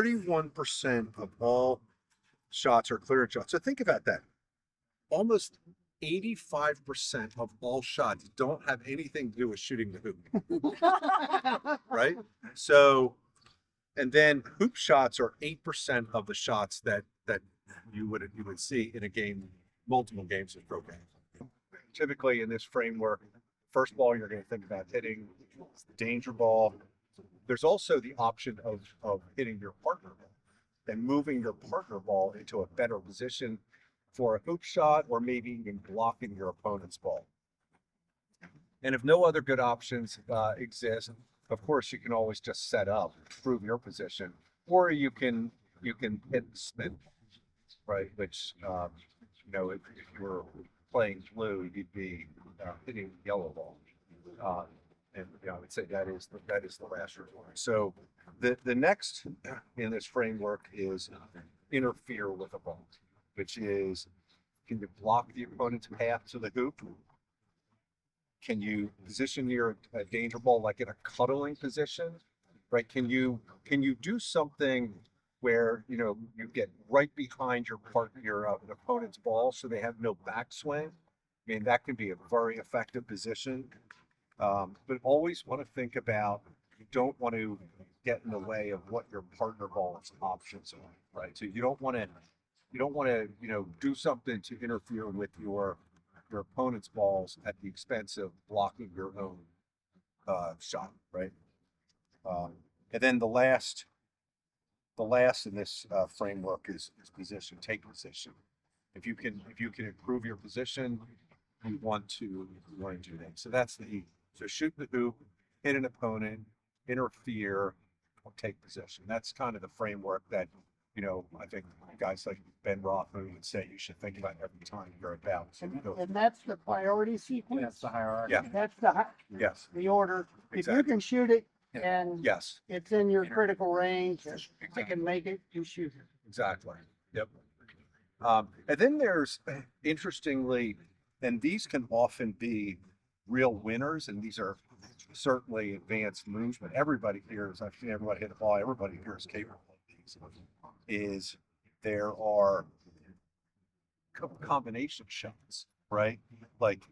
31% of all shots are clearance shots. So think about that. Almost 85% of all shots don't have anything to do with shooting the hoop, right? So, and then hoop shots are 8% of the shots that you would see in a game, multiple games of croquet. Typically in this framework, first ball you're going to think about hitting, danger ball. There's also the option of hitting your partner ball and moving your partner ball into a better position for a hoop shot, or maybe even blocking your opponent's ball. And if no other good options exist, of course you can always just set up, prove your position, or you can hit spin, right? Which if you were playing blue, you'd be hitting the yellow ball. And I would say that is the last resort. So the next in this framework is interfere with a ball, which is, can you block the opponent's path to the hoop? Can you position your danger ball like in a cuddling position, right? Can you do something where you get right behind your opponent's ball so they have no backswing? I mean, that can be a very effective position. But always want to think about, you don't want to get in the way of what your partner ball's options are, right? So you don't want to do something to interfere with your opponent's balls at the expense of blocking your own shot, right? And then the last in this framework is position. Take position. If you can improve your position, you want to do that. So that's so shoot the hoop, hit an opponent, interfere, or take position. That's kind of the framework that I think guys like Ben Rothman would say you should think about every time you're about. And that's the priority sequence. That's the hierarchy. Yeah. That's Yes. the order. Exactly. If you can shoot it Yeah. and Yes. it's in your critical range, you can make it, you shoot it. Exactly. Yep. And then there's, interestingly, and these can often be real winners, and these are certainly advanced moves, but everybody here I've seen everybody hit the ball, everybody here is capable of these, is there are combination shots, right? Like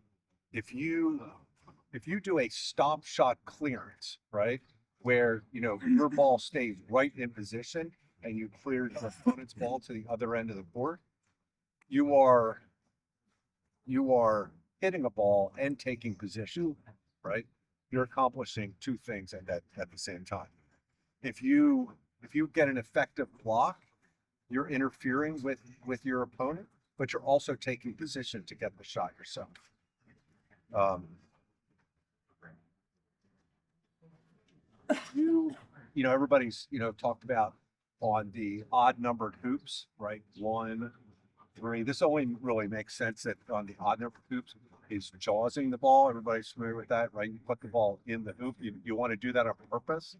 if you do a stop shot clearance, right, where your ball stays right in position and you clear your opponent's ball to the other end of the court, you are hitting a ball and taking position, right? You're accomplishing two things at the same time. If you get an effective block, you're interfering with your opponent, but you're also taking position to get the shot yourself. Everybody's talked about on the odd numbered hoops, right? 1, 3. This only really makes sense that on the odd numbered hoops is jawsing the ball. Everybody's familiar with that, right? You put the ball in the hoop. You want to do that on purpose.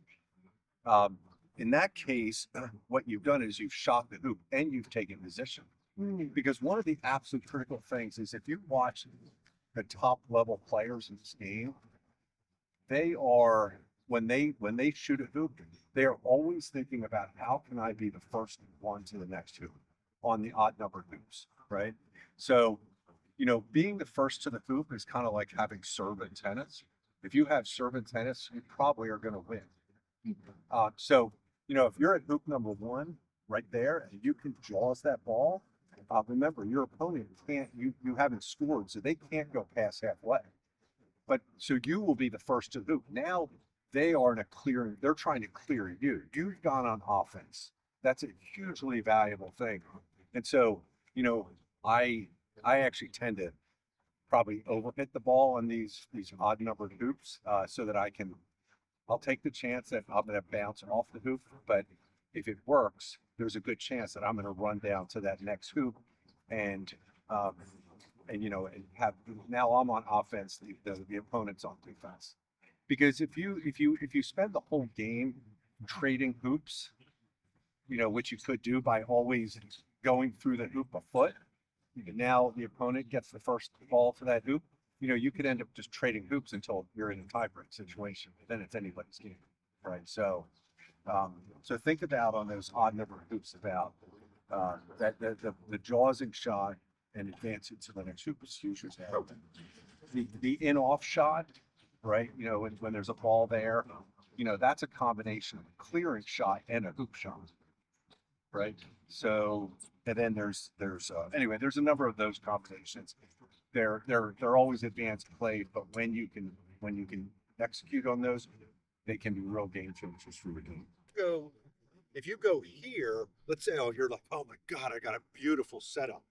In that case, what you've done is you've shot the hoop and you've taken position. Because one of the absolute critical things is, if you watch the top level players in this game, they are, when they shoot a hoop, they are always thinking about, how can I be the first one to the next hoop on the odd numbered hoops, right? So, being the first to the hoop is kind of like having serve in tennis. If you have serve in tennis, you probably are going to win. So, if you're at hoop number 1 right there and you can jaws that ball, remember, your opponent can't, you haven't scored, so they can't go past halfway. But so you will be the first to the hoop. Now they are in a clearing, they're trying to clear you. You've gone on offense. That's a hugely valuable thing. And so, I actually tend to probably overhit the ball on these odd numbered hoops, so that I'll take the chance that I'm going to bounce off the hoop, but if it works, there's a good chance that I'm going to run down to that next hoop and have, now I'm on offense, the opponent's on defense. Because if you spend the whole game trading hoops, which you could do by always going through the hoop a foot, and now the opponent gets the first ball to that hoop, you could end up just trading hoops until you're in a tiebreak situation. Then it's anybody's game, right? So So think about on those odd number hoops about that the jaws shot and advance it to the next hoop is usually the in-off shot, right? You know, when there's a ball there, you know, that's a combination of a clearing shot and a hoop shot, right? So, and then there's anyway, there's a number of those combinations. They're always advanced plays, but when you can execute on those, they can be real game changers for your game. Go, if you go here, let's say, oh, you're like, oh my God, I got a beautiful setup.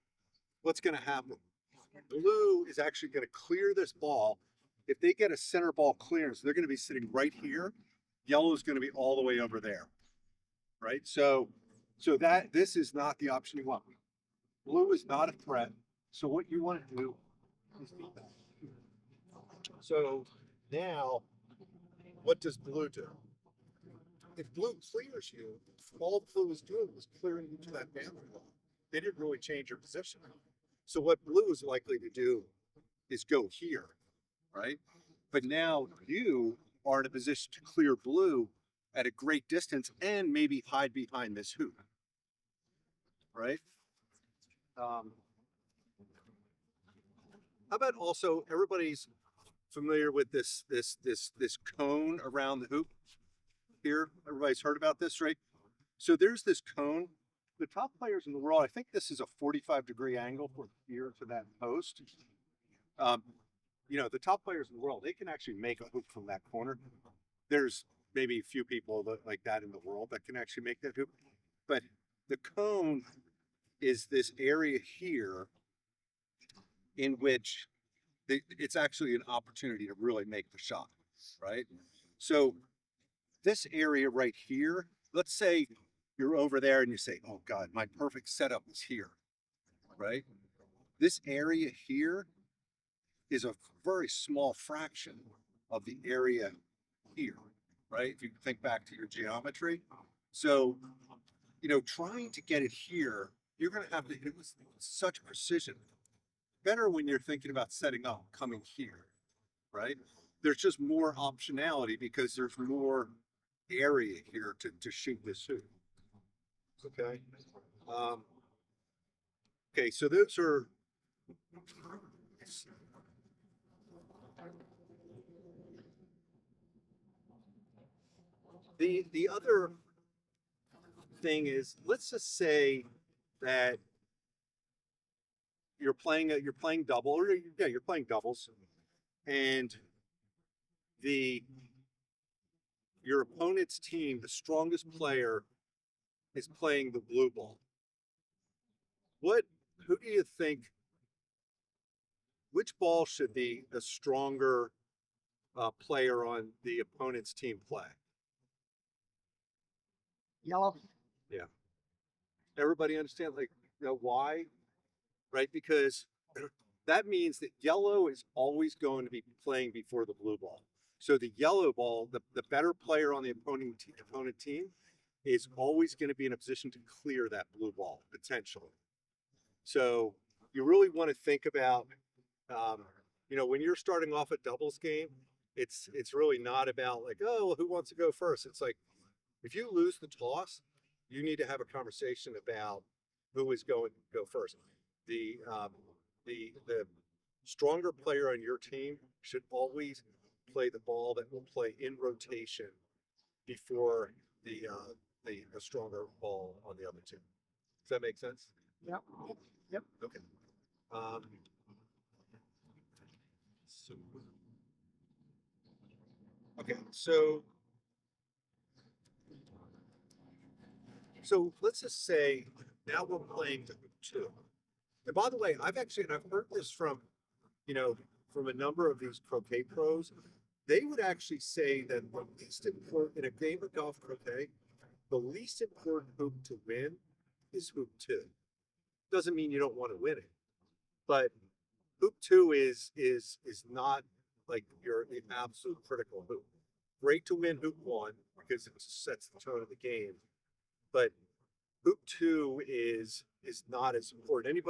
What's going to happen? Blue is actually going to clear this ball. If they get a center ball clearance, they're going to be sitting right here. Yellow is going to be all the way over there, right? So that this is not the option you want. Blue is not a threat. So what you want to do is beat that. So now, what does blue do? If blue clears you, all blue is doing was clearing you to that boundary line. They didn't really change your position. So what blue is likely to do is go here, right? But now you are in a position to clear blue at a great distance and maybe hide behind this hoop, right? How about also everybody's familiar with this cone around the hoop here? Everybody's heard about this, right? So there's this cone. The top players in the world, I think this is a 45-degree angle from here to that post. You know, the top players in the world, they can actually make a hoop from that corner. There's maybe a few people like that in the world that can actually make that hoop. But the cone is this area here in which it's actually an opportunity to really make the shot, right? So this area right here, let's say you're over there and you say, oh God, my perfect setup is here, right? This area here is a very small fraction of the area here, right? If you think back to your geometry. So, you know, trying to get it here, you're going to have to hit it with such precision. Better when you're thinking about setting up coming here, right? There's just more optionality because there's more area here to shoot this hoop. Okay. Okay, so those are the other thing is, let's just say that you're playing double, or yeah, you're playing doubles, and your opponent's team, the strongest player, is playing the blue ball. Who do you think? Which ball should the stronger player on the opponent's team play? Yellow. Yeah. Everybody understand, like, you know, why? Right? Because that means that yellow is always going to be playing before the blue ball. So the yellow ball, the better player on the opponent team, is always going to be in a position to clear that blue ball potentially. So you really want to think about, you know, when you're starting off a doubles game, it's really not about like, oh, who wants to go first? It's like, if you lose the toss, you need to have a conversation about who is going to go first. The stronger player on your team should always play the ball that will play in rotation before the stronger ball on the other team. Does that make sense? Yep. Yep. Okay. Okay, so let's just say now we're playing the hoop two. And by the way, I've heard this from, you know, from a number of these croquet pros. They would actually say that the least important in a game of golf croquet, the least important hoop to win is hoop two. Doesn't mean you don't want to win it, but hoop two is not like your absolute critical hoop. Great to win hoop one because it sets the tone of the game, but hoop two is not as important.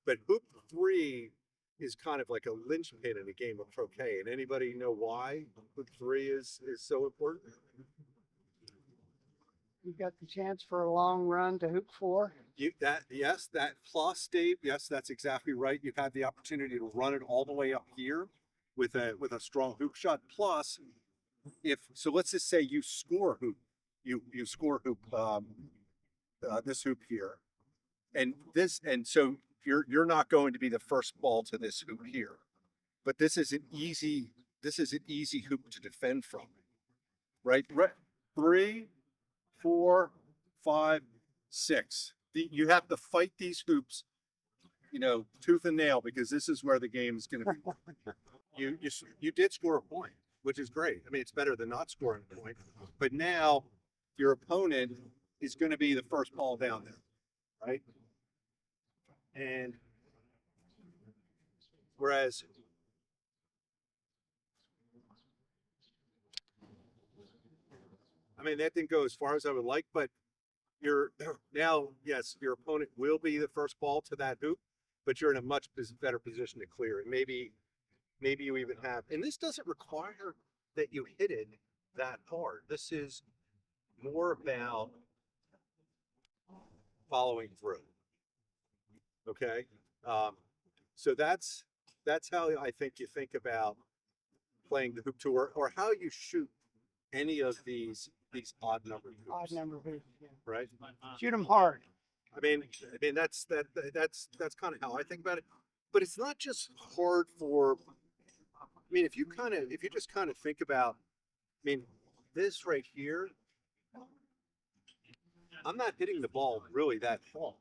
But hoop three is kind of like a linchpin in a game of croquet. And anybody know why hoop three is so important? You got the chance for a long run to hoop 4. Yes, that plus, Dave. Yes, that's exactly right. You've had the opportunity to run it all the way up here with a strong hoop shot. Plus, if so, let's just say you score hoop, you score hoop this hoop here, and so you're not going to be the first ball to this hoop here, but this is an easy hoop to defend from, right? 3, 4, 5, 6. You have to fight these hoops, tooth and nail, because this is where the game is going to be. You did score a point, which is great. I mean, it's better than not scoring a point. But now your opponent is going to be the first ball down there, right? And whereas I mean, that didn't go as far as I would like, but you're now, yes, your opponent will be the first ball to that hoop, but you're in a much better position to clear it. Maybe you even have, and this doesn't require that you hit it that hard. This is more about following through. Okay. So that's how I think you think about playing the hoop tour, or how you shoot any of these odd number hoops. Odd number hoops. Yeah. Right. Shoot them hard. I mean, that's kind of how I think about it. But it's not just hard for. I mean, if you just kind of think about, I mean, this right here, I'm not hitting the ball really that far.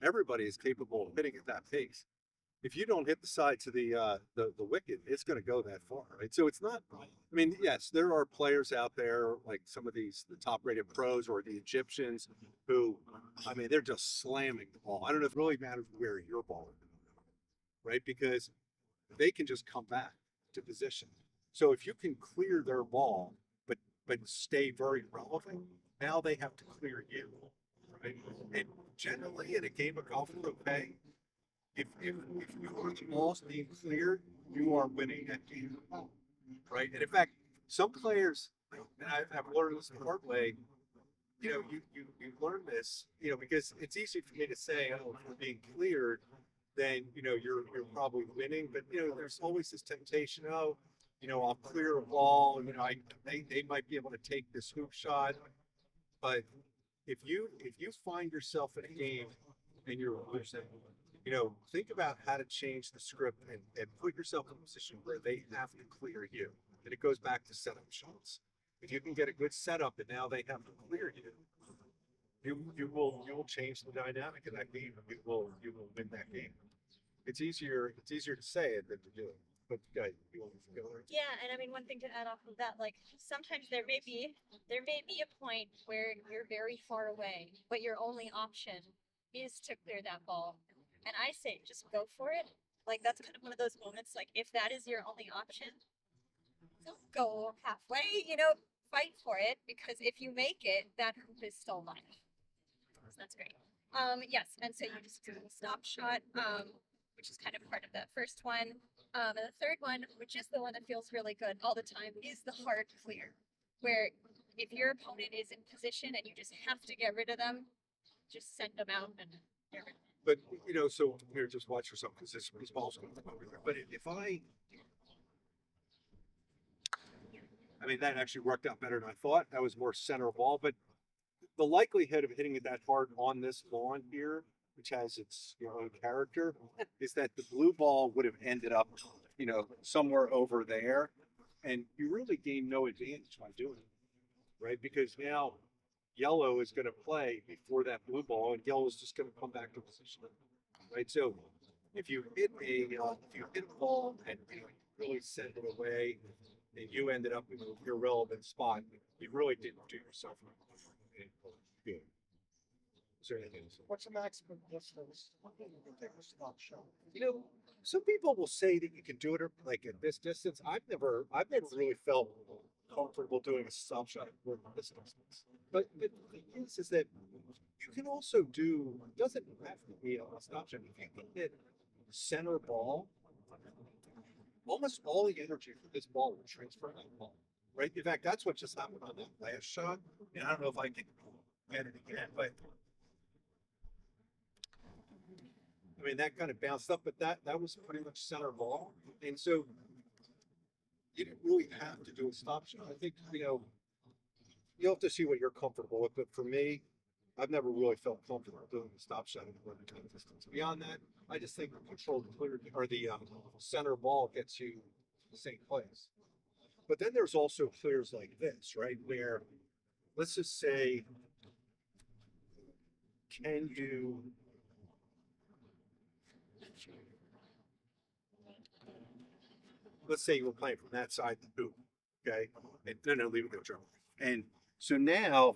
Everybody is capable of hitting at that pace. If you don't hit the sides of the wicket, it's going to go that far, right? So it's not. I mean, yes, there are players out there like some of the top-rated pros or the Egyptians who, I mean, they're just slamming the ball. I don't know if it really matters where your ball is, right? Because they can just come back to position. So if you can clear their ball, but stay very relevant, now they have to clear you, right? And generally, in a game of golf croquet, if your ball's being cleared, you are winning that game, right? And in fact, some players, and I've learned this the hard way, you learn this, because it's easy for me to say, oh, if we're being cleared, then you're probably winning. But there's always this temptation, oh, I'll clear a ball, and they might be able to take this hoop shot. But if you find yourself in a game and you're losing, think about how to change the script and put yourself in a position where they have to clear you. And it goes back to setup shots. If you can get a good setup and now they have to clear you will change the dynamic of that game. You will win that game. It's easier to say it than to do it. But you want to go there? Yeah, and I mean, one thing to add off of that, like sometimes there may be a point where you're very far away, but your only option is to clear that ball. And I say, just go for it. Like that's kind of one of those moments. Like if that is your only option, don't go halfway. Fight for it, because if you make it, that hoop is still live. So that's great. Yes, and so you just do a stop shot, which is kind of part of that first one. And the third one, which is the one that feels really good all the time, is the hard clear, where if your opponent is in position and you just have to get rid of them, just send them out and get rid of them. But so here, just watch yourself, because this ball's going to come over there. But if I mean, that actually worked out better than I thought. That was more center ball, but the likelihood of hitting it that hard on this lawn here, which has its own character, is that the blue ball would have ended up, somewhere over there, and you really gain no advantage by doing it, right? Because now yellow is going to play before that blue ball, and yellow is just going to come back to position, right? So if you hit a ball and really send it away, and you ended up in an irrelevant spot, you really didn't do yourself good. Is there anything else? What's the maximum distance you can take a stop shot? Some people will say that you can do it like at this distance. I've never really felt comfortable doing a stop shot at this distance. But the thing is that you can also do, it doesn't have to be a stop shot. If you can hit center ball, almost all the energy for this ball will transfer to that ball, right? In fact, that's what just happened on that last shot. And I don't know if I can get it again, but I mean, that kind of bounced up, but that was pretty much center ball. And so you didn't really have to do a stop shot. I think, you'll have to see what you're comfortable with. But for me, I've never really felt comfortable doing the stop shot in the kind of distance. Beyond that, I just think the control clear or the center ball gets you the same place. But then there's also clears like this, right? Where let's just say, can you let's say you were playing from that side of the hoop, okay? And no, leave it there, Joe. And so now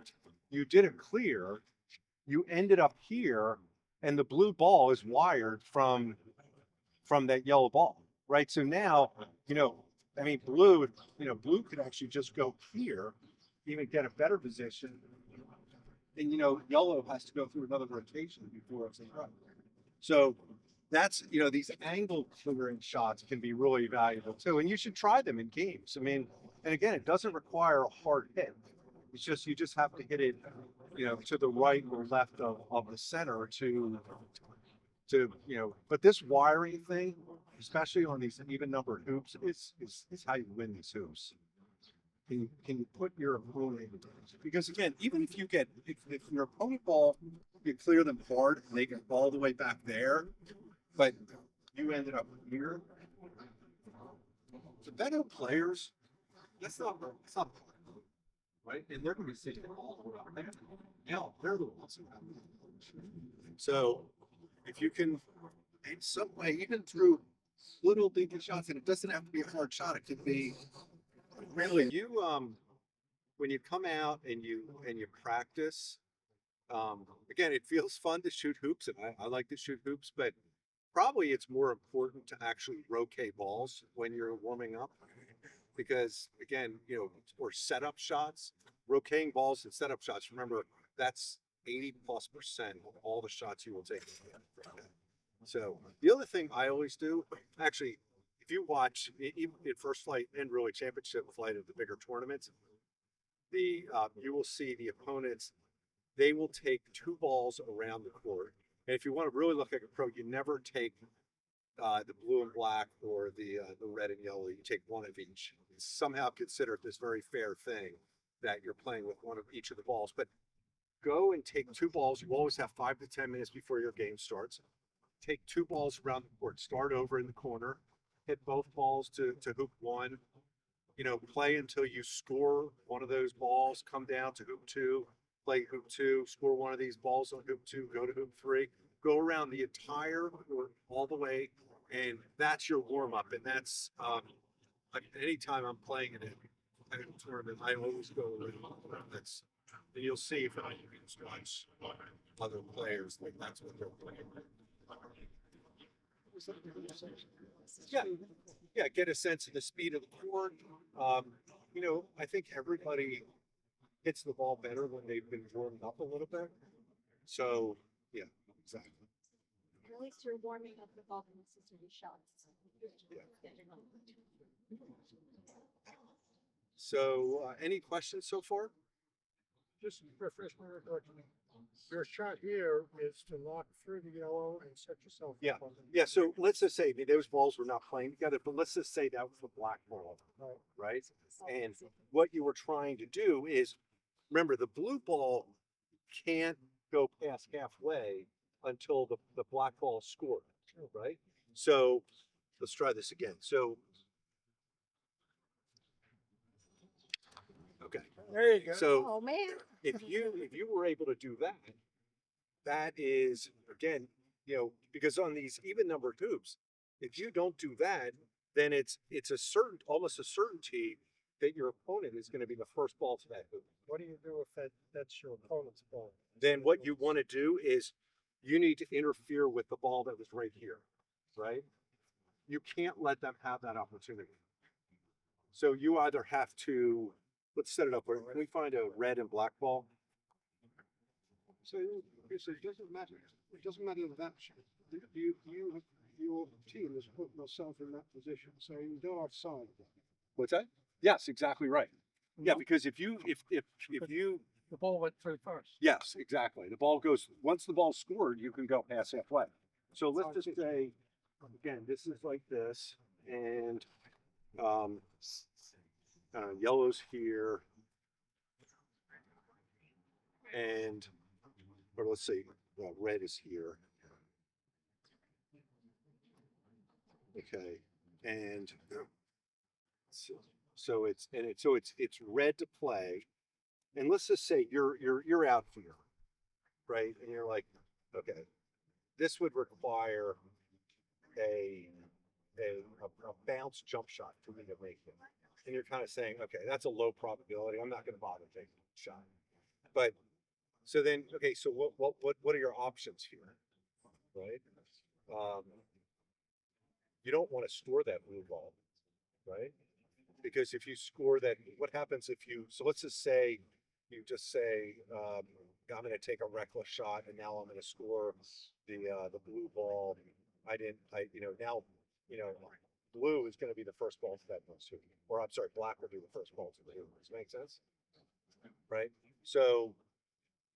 you did a clear, you ended up here, and the blue ball is wired from that yellow ball, right? So now, I mean, blue could actually just go here, even get a better position. And yellow has to go through another rotation before it's in front. So that's these angle clearing shots can be really valuable too, and you should try them in games. I mean, and again, it doesn't require a hard hit. It's just you just have to hit it, to the right or left of the center to But this wiring thing, especially on these even numbered hoops, is how you win these hoops. Can you put your opponent, because again, even if if your opponent ball, you clear them hard and they get all the way back there, but you ended up here. The better players, that's not right, and they're going to be sitting all the way up there. Now they're the ones who have it. So if you can, in some way, even through little dinky shots, and it doesn't have to be a hard shot, it could be really when you come out and you practice. Again, it feels fun to shoot hoops, and I like to shoot hoops, but probably it's more important to actually roquet balls when you're warming up, because again, or setup shots, roqueting balls and setup shots. Remember, that's 80+% of all the shots you will take. So the other thing I always do, actually, if you watch even in first flight and really championship flight of the bigger tournaments, you will see the opponents. They will take 2 balls around the court. And if you want to really look like a pro, you never take the blue and black or the red and yellow. You take one of each. Somehow consider it this very fair thing that you're playing with one of each of the balls. But go and take 2 balls. You always have 5 to 10 minutes before your game starts. Take 2 balls around the court. Start over in the corner. Hit both balls to hoop 1. Play until you score one of those balls. Come down to hoop 2. Play hoop 2, score one of these balls on hoop 2, go to hoop 3, go around the entire court all the way, and that's your warm up. And that's anytime I'm playing in a tournament, I always go around. And you'll see if you can watch other players, like that's what they're playing. Yeah, get a sense of the speed of the court. I think everybody hits the ball better when they've been warmed up a little bit. So, yeah, exactly. At least you're warming up with all the necessary shots. So, any questions so far? Just refresh my recollection. Your shot here is to knock through the yellow and set yourself Yeah. up on the. Yeah, so let's just say those balls were not playing together, but let's just say that was the black ball, right? And what you were trying to do is, remember, the blue ball can't go past halfway until the black ball is scored, right? So let's try this again. So, okay. There you go. So Oh man. if you were able to do that, that is again, because on these even numbered hoops, if you don't do that, then it's almost a certainty that your opponent is going to be the first ball to that hoop. What do you do if that's your opponent's ball? Then what you want to do is you need to interfere with the ball that was right here, right? You can't let them have that opportunity. So you either have to, let's set it up. Can we find a red and black ball? So it doesn't matter. It doesn't matter that your team has put yourself in that position, so you go offside. What's that? Yes, exactly right. Yeah, because if you The ball went through first. Yes, exactly. The ball goes, once the ball's scored, you can go past halfway. So let's just say, again, this is like this, and yellow's here, and, or let's say, well, red is here. Okay, and so it's red to play, and let's just say you're out here, right? And you're like, okay, this would require a bounce jump shot for me to make it. And you're kind of saying, okay, that's a low probability. I'm not going to bother taking a shot. But so then, okay, so what are your options here, right? You don't want to score that blue ball, right? Because if you score that, what happens if you? So let's just say you just say, I'm going to take a reckless shot, and now I'm going to score the blue ball. Now, blue is going to be the first ball to that hoop, or I'm sorry, black will be the first ball to the hoop. Does that make sense? Right. So,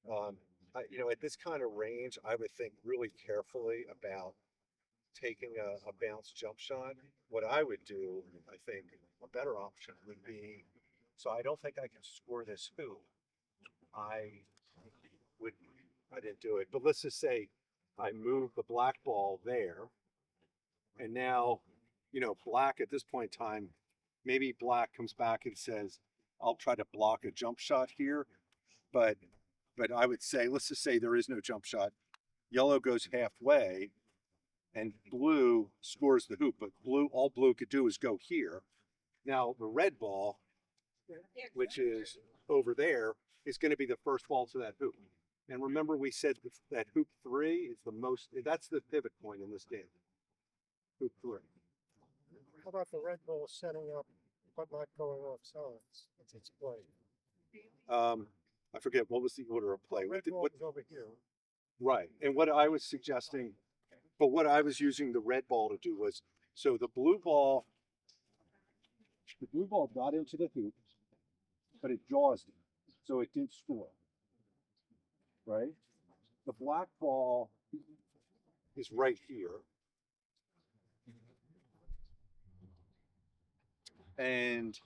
at this kind of range, I would think really carefully about taking a bounce jump shot. What I would do, I think, a better option would be, so I don't think I can score this hoop. I didn't do it, but let's just say I move the black ball there, and now, black at this point in time, maybe black comes back and says, I'll try to block a jump shot here, but I would say, let's just say there is no jump shot. Yellow goes halfway, and blue scores the hoop, but all blue could do is go here. Now the red ball, which is over there, is going to be the first ball to that hoop. And remember, we said that hoop 3 is that's the pivot point in this game. Hoop 3. How about the red ball setting up but not going off sides? It's its play. I forget what was the order of play. Red ball is over here. Right. And what I was suggesting, but what I was using the red ball to do was, so the blue ball got into the hoop, but it jaws it, so it did score. Right? The black ball is right here. And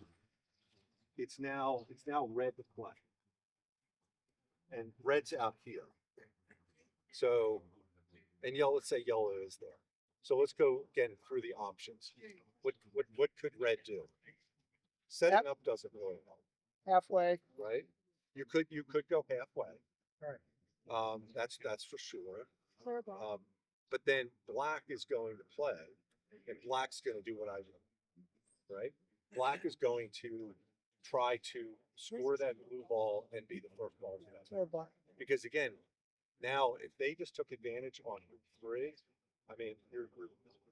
it's now red to play. And red's out here. So, and let's say yellow is there. So let's go again through the options. What could red do? Setting up doesn't really help. Halfway. Right? You could go halfway. Right. That's for sure. Clear ball. But then black is going to play, and black's going to do what I do. Right? Black is going to try to score that blue ball and be the first ball to that. Clear black. Because again, now if they just took advantage on hoop 3, I mean, you're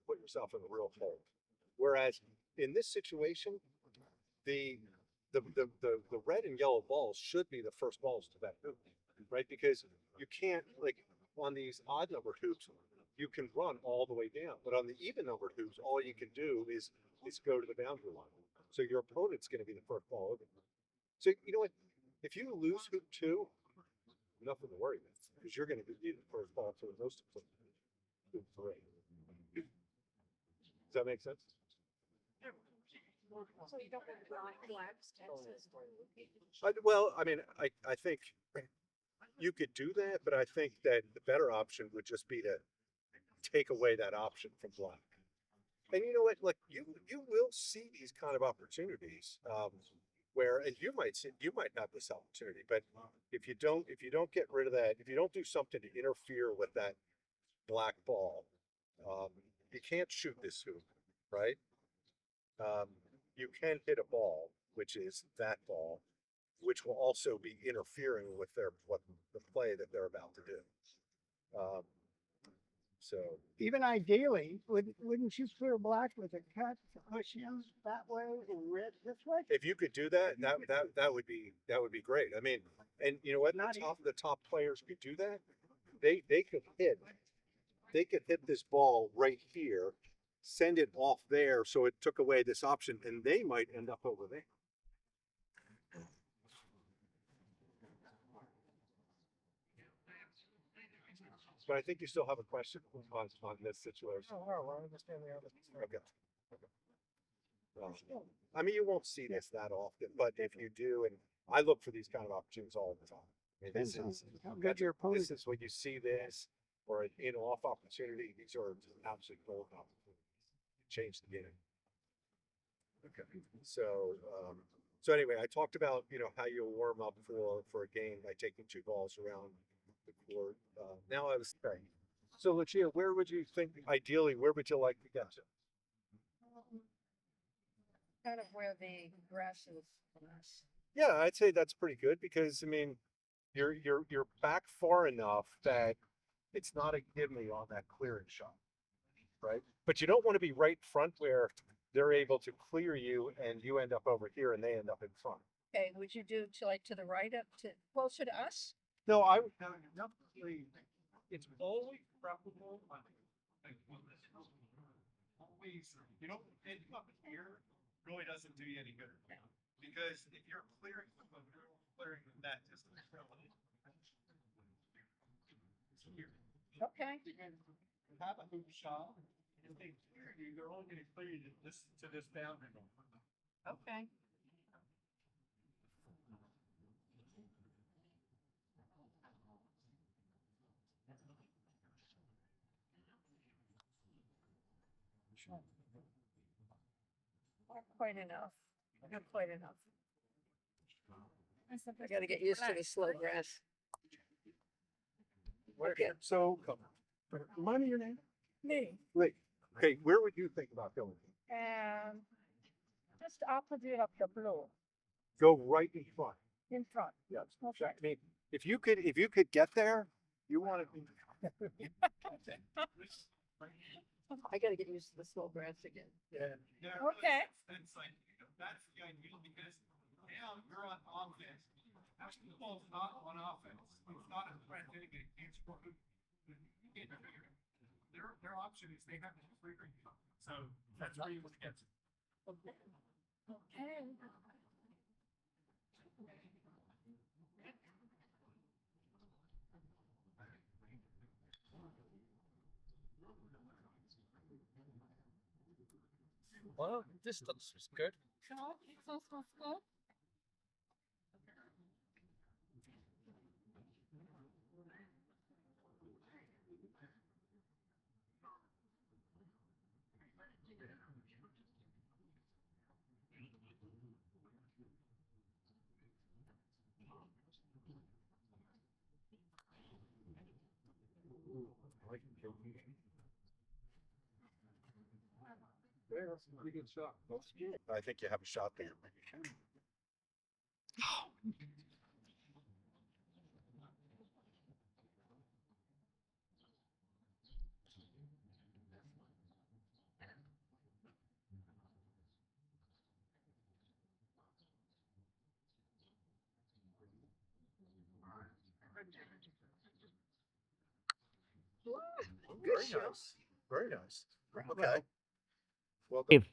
put yourself in a real hole. Whereas in this situation, the red and yellow balls should be the first balls to that hoop, right? Because you can't, like, on these odd numbered hoops, you can run all the way down, but on the even numbered hoops, all you can do is go to the boundary line. So your opponent's going to be the first ball over. So you know what? If you lose hoop 2, nothing to worry about, because you're going to be the first ball to the most of hoop 3. Does that make sense? So you don't have blacks, Texas. Well, I mean, I think you could do that, but I think that the better option would just be to take away that option from black. And you know what? Like you will see these kind of opportunities where, and you might have this opportunity, but if you don't get rid of that, if you don't do something to interfere with that black ball, you can't shoot this hoop, right? You can hit a ball, which is that ball, which will also be interfering with the play that they're about to do. So Even ideally, wouldn't you clear black with a cut to push him that way and red this way? if you could do that, that would be great. I mean, and you know what? The top players could do that. They could hit this ball right here, send it off there, so it took away this option, and they might end up over there. But I think you still have a question on this situation. Oh, well, I understand the other. Okay. I mean, you won't see this that often, but if you do, and I look for these kind of opportunities all the time. I mean, this is How good your opponent this is when you see this or an in-off opportunity. These are just absolute golden opportunities. Change the game. Okay. So anyway, I talked about how you'll warm up for a game by taking 2 balls around the court. Now I was saying, so Lucia, where would you think ideally? Where would you like to get to? Kind of where the grass is. Yeah, I'd say that's pretty good because I mean, you're back far enough that it's not a gimme on that clearing shot, right? But you don't want to be right front where they're able to clear you and you end up over here and they end up in front. Okay, would you do to the right up to closer to us? No, I would definitely. It's always preferable. Always, ending up here really doesn't do you any good. Because if you're clearing that distance, Okay. You can have a hoop shot, and if they clear you, they're only gonna clear you to this boundary. Okay. Not quite enough. Not quite enough. I gotta get used to the slow grass. Okay. So, remind me your name. Me. Wait. Okay, where would you think about going? Just opposite of the blue, Go right in front. in front. Yes. Okay. I mean, if you could get there, you want to be. I gotta get used to the slow grass again. Yeah. Okay. That's the ideal because now you're on offense. Actually, the ball's not on offense. It's not a threat to anybody. It's for their option is they have to free ring. So that's where you want to get to. Okay. Well, distance was good. Yeah, that's a pretty good shot. I think you have a shot there. Very nice. Very nice. Okay. Well done.